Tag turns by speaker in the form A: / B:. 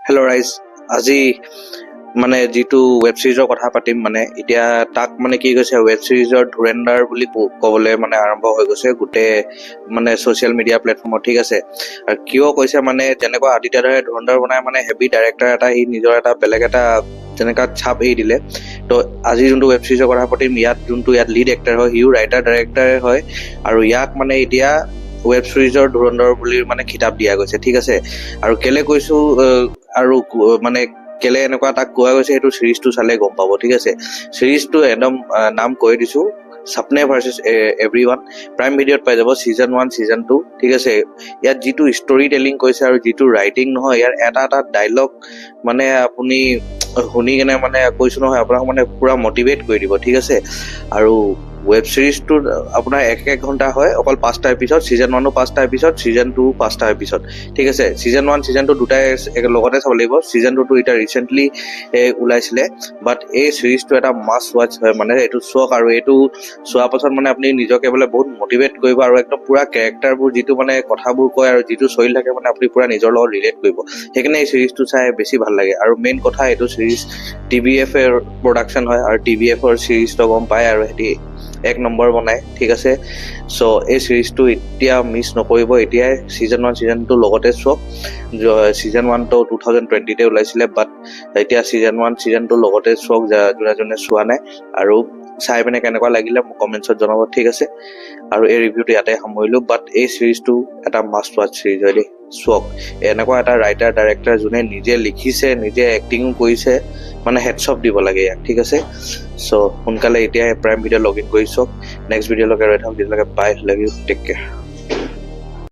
A: Hello' ৰাইজ, আজি মানে যিটো ৱেব ছিৰিজৰ কথা পাতিম, মানে এতিয়া তাক মানে কি কৈছে, ৱেব ছিৰিজৰ ধুৰেণ্ডাৰ বুলি ক'বলৈ মানে আৰম্ভ হৈ গৈছে গোটেই মানে ছ'চিয়েল মিডিয়া প্লেটফৰ্মত, ঠিক আছে। আৰু কিয় কৈছে মানে, যেনেকুৱা আদিত্যদাৰে ধুৰন্ধৰ বনাই মানে হেভি ডাইৰেক্টৰ এটা, সি নিজৰ এটা বেলেগ এটা যেনেকুৱা ছাপ এৰি দিলে। তো আজি যোনটো ৱেব ছিৰিজৰ কথা পাতিম, যোনটো ইয়াত লিড এক্টাৰ হয়, সিও ৰাইটাৰ ডাইৰেক্টৰে হয়। আৰু ইয়াক মানে এতিয়া ৱেব ছিৰিজৰ ধুৰন্ধৰ বুলি মানে খিতাপ দিয়া গৈছে, ঠিক আছে। আৰু কেলে কৈছো আৰু মানে কেলে এনেকুৱা তাক কোৱা গৈছে, সেইটো চিৰিজটো চালে গম পাব, ঠিক আছে। চিৰিজটো একদম নাম কৈ দিছো, সপনে ভাৰ্চেছ এভৰিৱান। প্ৰাইম ভিডিঅ'ত পাই যাব ছিজন 1 ছিজন 2, ঠিক আছে। ইয়াত যিটো ষ্টৰি টেলিং কৰিছে আৰু যিটো ৰাইটিং নহয়, ইয়াৰ এটা এটা ডাইলগ মানে আপুনি শুনি কেনে মানে কৈছো নহয়, আপোনাক মানে পুৰা মটিভেট কৰি দিব, ঠিক আছে। আৰু ৱেব ছিৰিজটো আপোনাৰ 1 ঘণ্টা হয়, অকল 5টা এপিছড। ছিজন 1ও 5টা এপিছড, ছিজন 2ও 5টা এপিছড, ঠিক আছে। ছিজন 1 ছিজন 2 দুটাই লগতে চাব লাগিব। ছিজন 2টো এতিয়া ৰিচেণ্টলি ওলাইছিলে, বাট এই চিৰিজটো এটা মাষ্ট ৱাচ হয়, মানে এইটো চাওক। আৰু এইটো চোৱাৰ পাছত মানে আপুনি নিজকে বোলে বহুত মটিভেট কৰিব, আৰু একদম পুৰা কেৰেক্টাৰবোৰ যিটো মানে কথাবোৰ কয় আৰু যিটো চলি থাকে, মানে আপুনি পুৰা নিজৰ লগত ৰিলেট কৰিব। সেইকাৰণে এই চিৰিজটো চাই বেছি ভাল লাগে। আৰু মেইন কথা, এইটো চিৰিজ TBF এৰ প্ৰডাকশ্যন হয়, আৰু TBFৰ চিৰিজটো গম পায়, আৰু সিহঁতি 1 নম্বৰ বনায়, ঠিক আছে। চ' এই চিৰিজটো এতিয়া মিছ নকৰিব। এতিয়াই ছিজন 1 ছিজন 2 লগতে চাওক। ছিজন 1টো 2020তে ওলাইছিলে, বাট এতিয়া ছিজন 1 ছিজন 2 লগতে চাওক, যোনে চোৱা নাই। আৰু চাই পিনে কেনেকুৱা লাগিলে মোক কমেণ্টছত জনাব, ঠিক আছে। আৰু এই ৰিভিউটো ইয়াতে সামৰিলোঁ, বাট এই চিৰিজটো এটা মাষ্ট ৱাচ চিৰিজ হয় দেই, চাওক। এনেকুৱা এটা ৰাইটাৰ ডাইৰেক্টৰ যোনে নিজে লিখিছে, নিজে এক্টিঙো কৰিছে, মানে হেডছ অফ দিব লাগে ইয়াক, ঠিক আছে। চ' সোনকালে এতিয়া প্ৰাইম ভিডিঅ' লগ ইন কৰি চাওক। নেক্সট ভিডিঅ'লৈকে ৰৈ থাকক, তেতিয়ালৈকে বাই, লাভ ইউ, টেক কেয়াৰ।